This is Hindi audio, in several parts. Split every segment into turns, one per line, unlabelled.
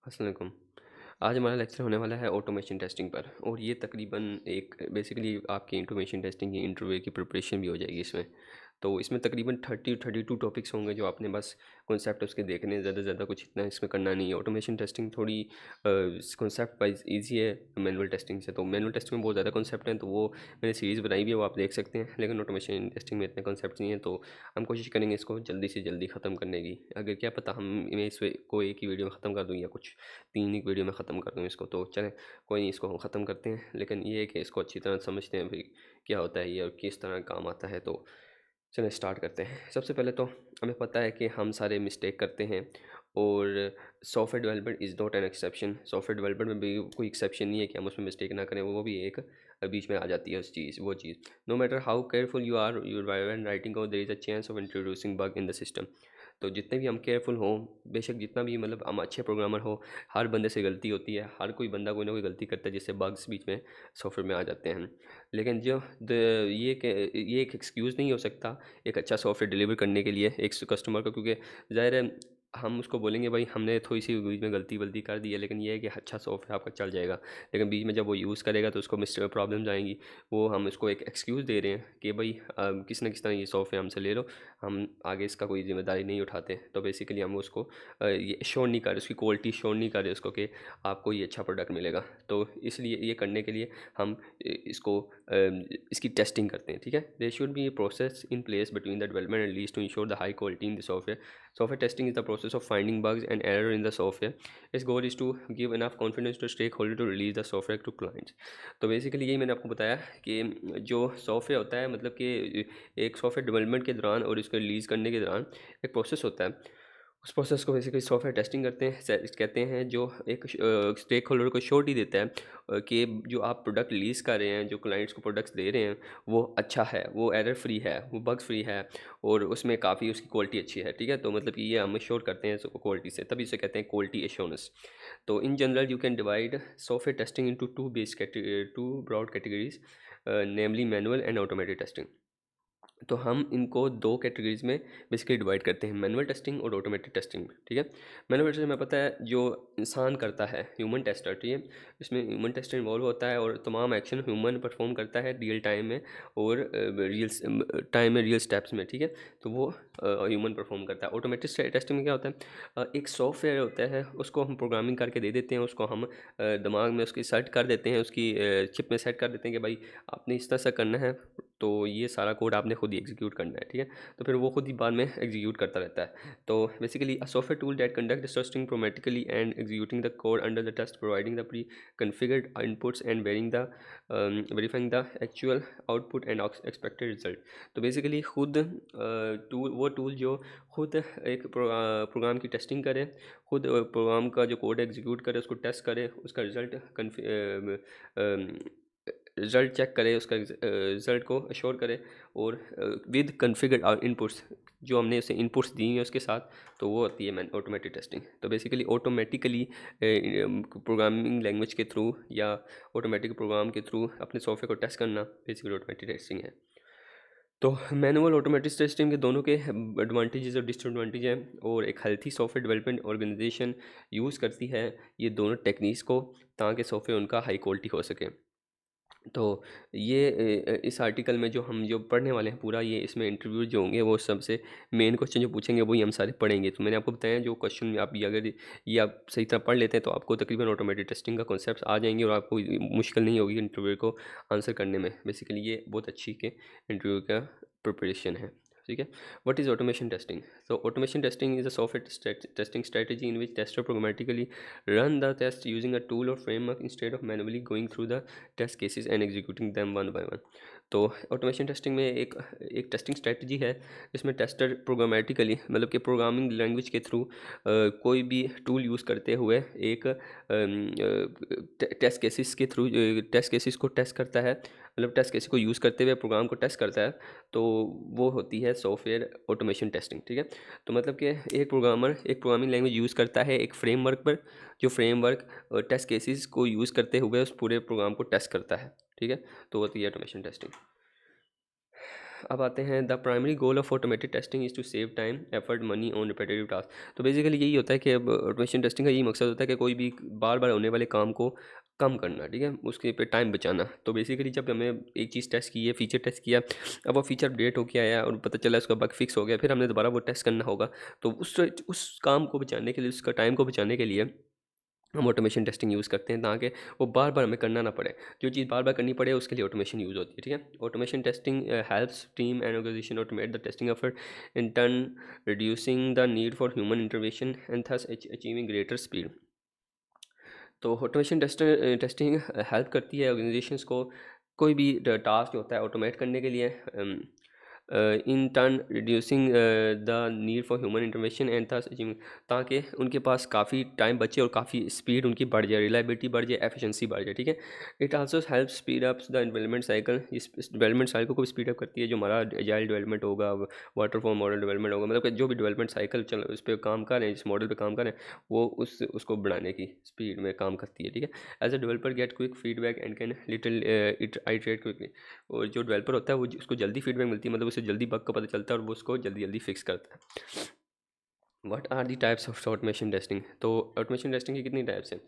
अस्सलाम वालेकुम। आज हमारा लेक्चर होने वाला है ऑटोमेशन टेस्टिंग पर, और ये तकरीबन एक बेसिकली आपकी ऑटोमेशन टेस्टिंग की इंटरव्यू की प्रिपरेशन भी हो जाएगी इसमें। तो इसमें तकरीबन 32 टॉपिक्स होंगे जो आपने बस कॉन्सेप्ट उसके देखने हैं, ज़्यादा से ज़्यादा कुछ इतना इसमें करना नहीं है। ऑटोमेशन टेस्टिंग थोड़ी कॉन्सेप्ट वाइज ईजी है मैनुअल टेस्टिंग से। तो मैनुअल टेस्टिंग में बहुत ज़्यादा कॉन्सेप्ट हैं, तो वो मैंने सीरीज़ बनाई भी है, वो आप देख सकते हैं। लेकिन ऑटोमेशन टेस्टिंग में इतने कॉन्सेप्ट नहीं है, तो हम कोशिश करेंगे इसको जल्दी से जल्दी ख़त्म करने की। अगर क्या पता हम मैं को एक ही वीडियो में ख़त्म कर दूँ या कुछ 3 एक वीडियो में ख़त्म कर दूँ इसको। तो चलें, कोई नहीं, इसको हम ख़त्म करते हैं। लेकिन ये है कि इसको अच्छी तरह समझते हैं भाई क्या होता है ये और किस तरह काम आता है। तो चलें स्टार्ट करते हैं। सबसे पहले तो हमें पता है कि हम सारे मिस्टेक करते हैं, और software development is not an exception. Software development में भी कोई एक्सेप्शन नहीं है कि हम उसमें मिस्टेक ना करें, वो भी एक बीच में आ जाती है उस चीज़ वो चीज़। No matter how careful you are your when writing code, there is a chance of introducing bug in the system. तो जितने भी हम केयरफुल हों, बेशक जितना भी मतलब हम अच्छे प्रोग्रामर हो, हर बंदे से गलती होती है। हर कोई बंदा कोई ना कोई गलती करता है जिससे बग्स बीच में सॉफ्टवेयर में आ जाते हैं। लेकिन जो ये एक एक्सक्यूज़ नहीं हो सकता एक अच्छा सॉफ्टवेयर डिलीवर करने के लिए एक कस्टमर को, क्योंकि ज़ाहिर है हम उसको बोलेंगे भाई हमने थोड़ी सी बीच में गलती वलती कर दी है, लेकिन ये है कि अच्छा सॉफ्टवेयर आपका चल जाएगा। लेकिन बीच में जब वो यूज़ करेगा तो उसको मिस प्रॉब्लम्स आएंगी। वो हम उसको एक एक्सक्यूज़ दे रहे हैं कि भाई किसी न किसी तरह ये सॉफ्टवेयर हमसे ले लो, हम आगे इसका कोई ज़िम्मेदारी नहीं उठाते। तो बेसिकली हम उसको ये श्योर नहीं कर रहे, उसकी क्वालिटी श्योर नहीं कर रहे उसको कि आपको ये अच्छा प्रोडक्ट मिलेगा। तो इसलिए ये करने के लिए हम इसको इसकी टेस्टिंग करते हैं। ठीक है, there should be a process in place between the development and release to ensure the high quality in the software. Software testing is the process of finding bugs and error in the software. Its goal is to give enough confidence to stakeholder to release the software to clients. तो बेसिकली यही मैंने आपको बताया कि जो सॉफ्टवेयर होता है, मतलब कि एक सॉफ्टवेयर डेवलपमेंट के दौरान और इसको रिलीज़ करने के दौरान एक प्रोसेस होता है। उस प्रोसेस को बेसिकली सॉफ्टवेयर टेस्टिंग करते हैं कहते हैं, जो एक स्टेक होल्डर को श्योरिटी देता है कि जो आप प्रोडक्ट रिलीज़ कर रहे हैं, जो क्लाइंट्स को प्रोडक्ट्स दे रहे हैं, वो अच्छा है, वो एरर फ्री है, वो बग्स फ्री है, और उसमें काफ़ी उसकी क्वालिटी अच्छी है। ठीक है, तो मतलब कि ये हम श्योर करते हैं क्वालिटी से, तभी इसे कहते हैं क्वालिटी एश्योरेंस। तो in general you can divide software testing into two broad categories, namely manual and automated testing. तो हम इनको दो कैटेगरीज में बेसिकली डिवाइड करते हैं, मैनुअल टेस्टिंग और ऑटोमेटेड टेस्टिंग में। ठीक है, मैनुअल टेस्टिंग हमें पता है जो इंसान करता है, ह्यूमन टेस्टर। ठीक है, इसमें ह्यूमन टेस्टर इन्वॉल्व होता है और तमाम एक्शन ह्यूमन परफॉर्म करता है रियल टाइम में, और रियल टाइम में रियल स्टेप्स में। ठीक है, तो वो ह्यूमन परफॉर्म करता है। ऑटोमेटेड टेस्टिंग में क्या होता है, एक सॉफ्टवेयर होता है, उसको हम प्रोग्रामिंग करके दे देते हैं, उसको हम दिमाग में उसकी सेट कर देते हैं, उसकी चिप में सेट कर देते हैं कि भाई आपने इस तरह से करना है, तो ये सारा कोड आपने खुद ही एग्जीक्यूट करना है। ठीक है, तो फिर वो खुद ही बाद में एग्जीक्यूट करता रहता है। तो basically a software tool that conduct the testing automatically and executing the code under the test, providing the pre-configured inputs and verifying the actual output and expected result। तो बेसिकली खुद टूल जो खुद एक प्रोग्राम की टेस्टिंग करे, खुद प्रोग्राम का जो कोड एग्जीक्यूट करे, उसको टेस्ट करे, उसका रिज़ल्ट चेक करे, उसका रिज़ल्ट को अश्योर करे, और विद कॉन्फ़िगर्ड इनपुट्स, जो हमने उसे इनपुट्स दी हैं उसके साथ, तो वो होती है मैन ऑटोमेटिक टेस्टिंग। तो बेसिकली ऑटोमेटिकली प्रोग्रामिंग लैंग्वेज के थ्रू या ऑटोमेटिक प्रोग्राम के थ्रू अपने सॉफ्टवेयर को टेस्ट करना बेसिकली ऑटोमेटिक टेस्टिंग है। तो मैनुअल ऑटोमेटिक टेस्टिंग के दोनों के एडवांटेजेस और डिसएडवांटेज हैं, और एक healthy software development organization use करती है ये दोनों टेक्निक्स को, ताकि सॉफ्टवेयर उनका हाई क्वालिटी हो सके। तो ये इस आर्टिकल में जो हम जो पढ़ने वाले हैं पूरा, ये इसमें इंटरव्यू जो होंगे वो सबसे मेन क्वेश्चन जो पूछेंगे वही हम सारे पढ़ेंगे। तो मैंने आपको बताया जो क्वेश्चन आप ये अगर ये आप सही तरह पढ़ लेते हैं तो आपको तकरीबन ऑटोमेटिक टेस्टिंग का कॉन्सेप्ट आ जाएंगे, और आपको मुश्किल नहीं होगी इंटरव्यू को आंसर करने में। बेसिकली ये बहुत अच्छी के इंटरव्यू का प्रिपरेशन है। ठीक है, व्हाट इज़ ऑटोमेशन टेस्टिंग? तो automation testing is a software testing strategy in which tester programmatically run the test using a tool or framework instead of manually going through the test cases and executing them one by one. तो ऑटोमेशन टेस्टिंग में एक टेस्टिंग स्ट्रेटजी है, जिसमें टेस्टर प्रोग्रामेटिकली, मतलब कि प्रोग्रामिंग लैंग्वेज के थ्रू कोई भी टूल यूज़ करते हुए एक टेस्ट केसेस के थ्रू टेस्ट केसेस को टेस्ट करता है, मतलब टेस्ट केसेस को यूज़ करते हुए प्रोग्राम को टेस्ट करता है। तो वो होती है सॉफ्टवेयर ऑटोमेशन टेस्टिंग। ठीक है, तो मतलब कि एक प्रोग्रामर एक प्रोग्रामिंग लैंग्वेज यूज़ करता है एक फ्रेमवर्क पर, जो फ्रेमवर्क टेस्ट केसेस को यूज़ करते हुए उस पूरे प्रोग्राम को टेस्ट करता है। ठीक है, तो होती है ऑटोमेशन टेस्टिंग। अब आते हैं, the primary goal of automated testing is to save time effort money on repetitive task. तो बेसिकली यही होता है कि अब ऑटोमेशन टेस्टिंग का यही मकसद होता है कि कोई भी बार बार होने वाले काम को कम करना, ठीक है, उसके पे टाइम बचाना। तो बेसिकली जब हमें एक चीज़ टेस्ट की है, फीचर टेस्ट किया, अब वो फीचर अपडेट होके आया और पता चला उसका बग फिक्स हो गया, फिर हमने दोबारा वो टेस्ट करना होगा। तो उस काम को बचाने के लिए, उसका टाइम को बचाने के लिए हम ऑटोमेशन टेस्टिंग यूज़ करते हैं, ताकि वो बार बार हमें करना ना पड़े। जो चीज़ बार बार करनी पड़े उसके लिए ऑटोमेशन यूज़ होती है, ठीक है। Automation testing helps team and organization automate the testing effort, in turn reducing the need for human intervention and thus achieving greater speed. तो ऑटोमेशन टेस्टिंग हेल्प करती है ऑर्गेनाइजेशंस को कोई भी टास्क जो होता है ऑटोमेट करने के लिए, इन turn reducing the need for human intervention and thus achieving, ताकि उनके पास काफ़ी टाइम बचे और काफ़ी स्पीड उनकी बढ़ जाए, रिलायबिलिटी बढ़ जाए, एफिशिएंसी बढ़ जाए, ठीक है। It also help speed ups the development cycle. इस डेवलपमेंट साइकिल को भी स्पीड अप करती है, जो हमारा एजाइल डेवलपमेंट होगा, वाटरफॉल मॉडल डेवलपमेंट होगा, मतलब कि जो भी डेवलपमेंट साइकिल चल उस पर काम कर रहे हैं, जिस मॉडल पे काम कर रहे हैं, वो उसको बढ़ाने की स्पीड में काम करती है, ठीक है। As a developer get quick feedback and can little iterate quickly. और जो डेवलपर होता है वो उसको जल्दी फीडबैक मिलती है, मतलब उसे जल्दी बग का पता चलता है और वो उसको जल्दी जल्दी फिक्स करता है। What are the types of automation testing? तो ऑटोमेशन टेस्टिंग की कितनी टाइप्स हैं?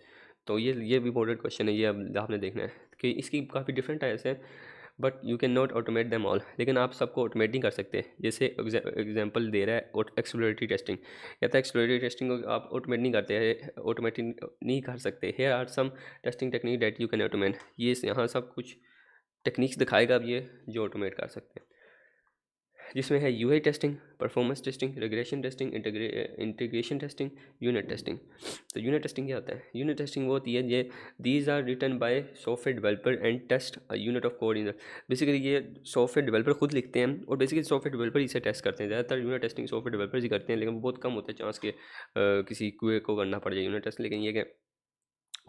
तो ये भी इम्पोर्टेंट क्वेश्चन है, ये अब आपने देखना है कि इसकी काफ़ी डिफरेंट टाइप्स हैं, but you can not automate them all. लेकिन आप सबको ऑटोमेट नहीं कर सकते। जैसे एग्जांपल दे रहा है एक्सप्लोरेटरी टेस्टिंग, कहता है एक्सप्लोरेटरी टेस्टिंग को आप ऑटोमेट नहीं करते, ऑटोमेट नहीं कर सकते। Here are some testing technique that you can automate. ये यहाँ सब कुछ टेक्निक्स दिखाएगा अब ये, जो ऑटोमेट कर सकते हैं, जिसमें है UI testing, performance testing, regression testing, integration testing, unit testing. तो यूनिट टेस्टिंग क्या होता है? यूनिट टेस्टिंग वो होती है, ये these are written by software developer and test a unit of code in. Basically ये सॉफ्टवेयर डेवलपर खुद लिखते हैं और बेसिकली सॉफ्टवेयर डेवलपर इसे टेस्ट करते हैं। ज़्यादातर यूनिट टेस्टिंग सॉफ्टवेयर डेवलपर्स ही करते हैं, लेकिन बहुत कम होता है चांस के किसी क्यूए को करना पड़ जाए यूनिट टेस्ट। लेकिन ये क्या,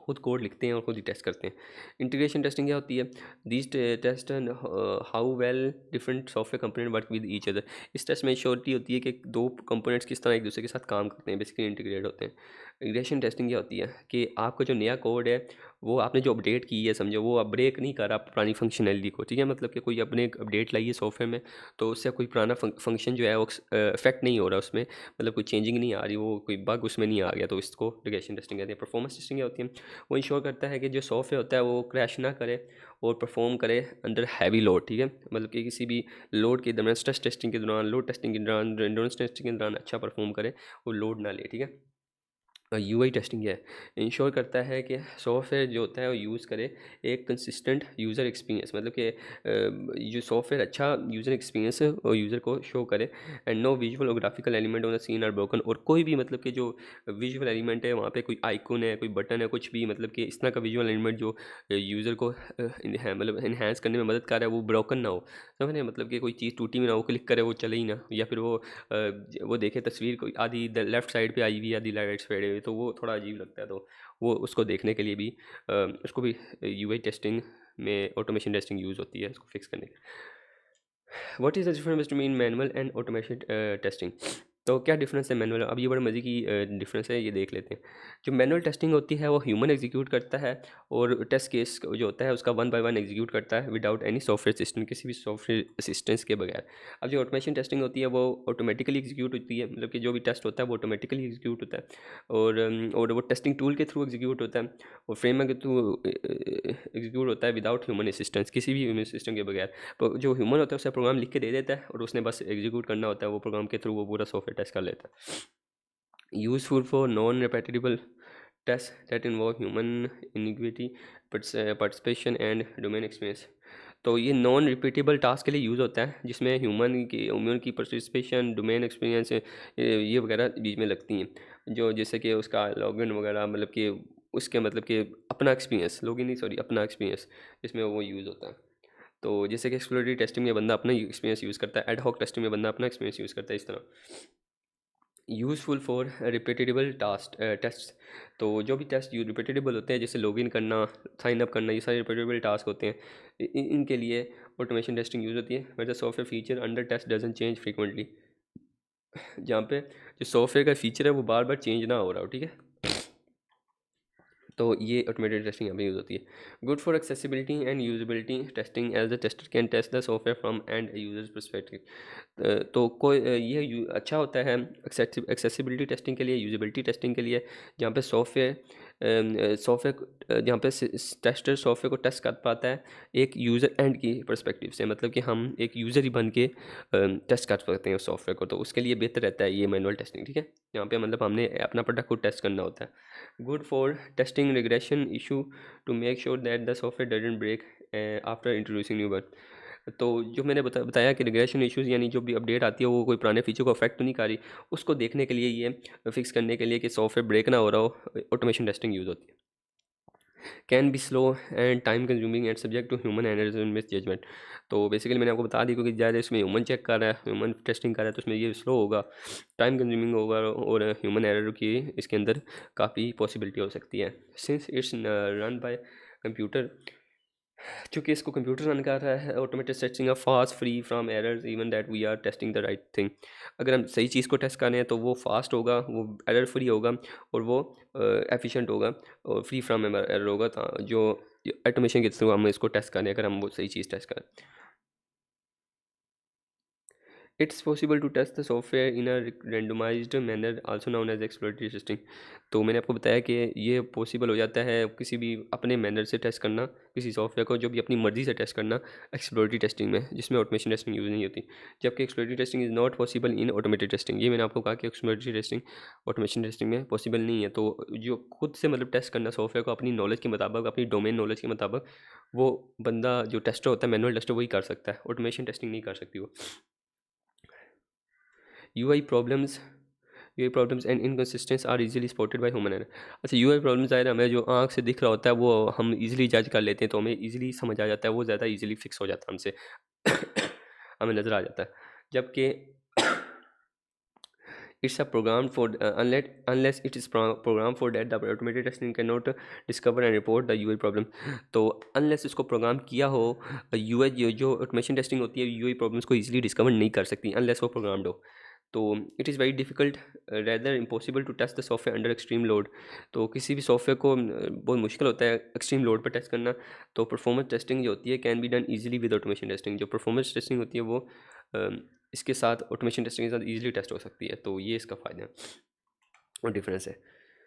खुद कोड लिखते हैं और खुद ही टेस्ट करते हैं। इंटीग्रेशन टेस्टिंग क्या होती है? These test and how well different software component work with each other. इस टेस्ट में श्योरिटी होती है कि दो कंपोनेंट्स किस तरह एक दूसरे के साथ काम करते हैं, बेसिकली इंटीग्रेट होते हैं। इंटीग्रेशन टेस्टिंग क्या होती है कि आपका जो नया कोड है वो आपने जो अपडेट की है, समझो वो अब ब्रेक नहीं कर रहा पुरानी फंक्शनैलिटी को, ठीक है। मतलब कि कोई अपने अपडेट लाई है सॉफ्टवेयर में, तो उससे कोई पुराना फंक्शन जो है वो इफेक्ट नहीं हो रहा उसमें, मतलब कोई चेंजिंग नहीं आ रही, वो कोई बग उसमें नहीं आ गया, तो इसको इंटीग्रेशन टेस्टिंग कहते हैं। परफॉर्मेंस टेस्टिंग क्या होती है? वो इंश्योर करता है कि जो सॉफ्टवेयर होता है वो क्रैश ना करे और परफॉर्म करे अंडर हैवी लोड, ठीक है। मतलब कि किसी भी लोड के दौरान, स्ट्रेस टेस्टिंग के दौरान, लोड टेस्टिंग के दौरान, एंड्योरेंस टेस्टिंग के दौरान अच्छा परफॉर्म करे, वो लोड ना ले, ठीक है। यूआई टेस्टिंग है, इंश्योर करता है कि सॉफ्टवेयर जो होता है वो यूज़ करे एक कंसिस्टेंट यूज़र एक्सपीरियंस, मतलब कि जो सॉफ्टवेयर अच्छा यूज़र एक्सपीरियंस है और यूज़र को शो करे, and no visual or graphical element on the screen are broken. और कोई भी मतलब कि जो विजुअल एलिमेंट है वहाँ पे कोई आइकन है, कोई बटन है, कुछ भी मतलब कि इस तरह का विजुअल एलिमेंट जो यूज़र को मतलब इन्हेंस करने में मदद कर रहा है, वो ब्रोकन ना हो, समझ रहे हैं? मतलब कि कोई चीज़ टूटी हुई ना हो, क्लिक करे वो चले ही ना, या फिर वो देखे तस्वीर कोई आधी लेफ़्ट साइड पे आई हुई, आधी राइट साइड हुई, तो वो थोड़ा अजीब लगता है। तो वो उसको देखने के लिए भी उसको भी यूआई टेस्टिंग में ऑटोमेशन टेस्टिंग यूज़ होती है, उसको फिक्स करने के लिए। What is the difference between manual and automated testing? तो क्या डिफरेंस है मैनुअल? अब ये बड़े मज़े की डिफरेंस है, ये देख लेते हैं। जो मैनुअल टेस्टिंग होती है वो ह्यूमन एग्जीक्यूट करता है, और टेस्ट केस जो होता है उसका वन बाय वन एग्जीक्यूट करता है विदाउट एनी सॉफ्टवेयर असिस्टेंट, किसी भी सॉफ्टवेयर असिस्टेंस के बगैर। अब जो ऑटोमेशन टेस्टिंग होती है वो ऑटोमेटिकली एग्जीक्यूट होती है, मतलब कि जो भी टेस्ट होता है वो ऑटोमेटिकली एग्जीक्यूट होता है, और वो टेस्टिंग टूल के थ्रू एग्जीक्यूट होता है, और फ्रेमवर्क के थ्रू एग्जीक्यूट होता है विदाउट ह्यूमन असिस्टेंस, किसी भी ह्यूमन असिस्टेंट के बगैर। तो जो ह्यूमन होता है उसे प्रोग्राम लिख के दे देता है और उसने बस एग्जीक्यूट करना होता है, वो प्रोग्राम के थ्रू वो पूरा सॉफ्टवेयर टेस्ट कर लेता है। Useful for non repeatable test that involve human ingenuity, participation and domain experience. तो ये नॉन रिपीटेबल टास्क के लिए यूज़ होता है, जिसमें ह्यूमन की पार्टिसिपेशन, डोमेन एक्सपीरियंस ये वगैरह बीच में लगती हैं, जो जैसे कि उसका लॉगिन वगैरह, मतलब कि उसके मतलब कि अपना एक्सपीरियंस, लॉगिन नहीं सॉरी, अपना एक्सपीरियंस, इसमें वो यूज़ होता है। तो जैसे कि एक्सप्लोरेटरी टेस्टिंग में बंदा अपना एक्सपीरियंस यूज़ करता है, एड हॉक टेस्टिंग में बंदा अपना एक्सपीरियंस यूज़ करता है, इस तरह। Useful for repeatable task test. तो जो भी टेस्ट यू रिपीटेबल होते हैं, जैसे लॉगिन करना, साइन अप करना, ये सारे रिपीटेबल टास्क होते हैं, इनके लिए ऑटोमेशन टेस्टिंग यूज़ होती है। वैसे the software feature under test doesn't change frequently, जहाँ पे जो सॉफ्टवेयर का फीचर है वो बार बार चेंज ना हो रहा हो, ठीक है। तो ये ऑटोमेटेड टेस्टिंग यहाँ पे यूज़ होती है। Good for accessibility and usability testing as the tester can test the software from end users perspective. तो कोई ये अच्छा होता है एक्सेसिबिलिटी टेस्टिंग के लिए, यूजेबिलिटी टेस्टिंग के लिए, जहाँ पे सॉफ्टवेयर जहाँ पे टेस्टर सॉफ्टवेयर को टेस्ट कर पाता है एक यूज़र एंड की परस्पेक्टिव से, मतलब कि हम एक यूज़र ही बन के टेस्ट कर सकते हैं उस सॉफ्टवेयर को, तो उसके लिए बेहतर रहता है ये मैनुअल टेस्टिंग। ठीक है, यहाँ पे मतलब हमने अपना प्रोडक्ट को टेस्ट करना होता है। Good for testing regression issue to make sure that the software doesn't break after introducing new bug। तो जो मैंने बताया कि रिग्रेशन इश्यूज़ यानी जो भी अपडेट आती है वो कोई पुराने फीचर को अफेक्ट तो नहीं कर रही, उसको देखने के लिए, ये फिक्स करने के लिए कि सॉफ्टवेयर ब्रेक ना हो रहा हो, ऑटोमेशन टेस्टिंग यूज़ होती है। Can be slow and time consuming and subject to human errors and miss judgment. तो बेसिकली मैंने आपको बता दी, क्योंकि ज़्यादा इसमें ह्यूमन चेक कर रहा है, ह्यूमन टेस्टिंग कर रहा है, तो उसमें ये स्लो होगा, टाइम कंज्यूमिंग होगा और ह्यूमन एरर की इसके अंदर काफ़ी पॉसिबिलिटी हो सकती है। Since it's run by computer, चूँकि इसको कंप्यूटर रन कर रहा है, automated testing a fast free from errors even that we are testing the right thing. अगर हम सही चीज़ को टेस्ट कर रहे हैं तो वो फास्ट होगा, वो एरर फ्री होगा और वो एफिशिएंट होगा और फ्री फ्रॉम एरर होगा, जो ऑटोमेशन के थ्रू हम इसको टेस्ट करें, अगर हम वो सही चीज़ टेस्ट करें। It's possible to test the software in a randomized manner also known as exploratory testing. तो मैंने आपको बताया कि ये पॉसिबल हो जाता है किसी भी अपने मैनर से टेस्ट करना, किसी सॉफ्टवेयर को जो भी अपनी मर्जी से टेस्ट करना एक्सप्लोरेटरी टेस्टिंग में, जिसमें ऑटोमेशन टेस्टिंग यूज़ नहीं होती। जबकि exploratory testing is not possible in automated testing. ये मैंने आपको कहा कि एक्सप्लोरेटरी टेस्टिंग ऑटोमेशन टेस्टिंग में पॉसिबल नहीं है। तो जो खुद से मतलब टेस्ट करना सॉफ्टवेयर को अपनी नॉलेज के मुताबिक, अपनी डोमेन नॉलेज के मुताबिक, वो बंदा जो टेस्टर होता है, मैनुअल टेस्टर, वही कर सकता है, ऑटोमेशन टेस्टिंग नहीं कर सकती वो। UI problems UI problems and inconsistence are easily spotted by human error. अच्छा, यूआई प्रॉब्लम्स ज़ाहिर है हमें जो आँख से दिख रहा होता है वो हम इजीली जज कर लेते हैं, तो हमें इजीली समझ आ जाता है, वो ज़्यादा इजीली फिक्स हो जाता है हमसे हमें नज़र आ जाता है। जबकि it's a program for unless it is program for that the automated testing can not discover and report the UI problem. तो अनलेस इसको प्रोग्राम किया हो, यूआई जो ऑटोमेशन टेस्टिंग होती है यूआई प्रॉब्लम्स को इजीली डिस्कवर नहीं कर सकती अनलेस वो प्रोग्राम्ड हो। तो it is very difficult rather impossible to test the software under extreme load. तो किसी भी सॉफ्टवेयर को बहुत मुश्किल होता है एक्सट्रीम लोड पर टेस्ट करना। तो परफॉर्मेंस टेस्टिंग जो होती है can be done easily with automation testing. जो परफॉर्मेंस टेस्टिंग होती है वो इसके साथ ऑटोमेशन टेस्टिंग के साथ ईजिली टेस्ट हो सकती है। तो ये इसका फ़ायदा और डिफरेंस है।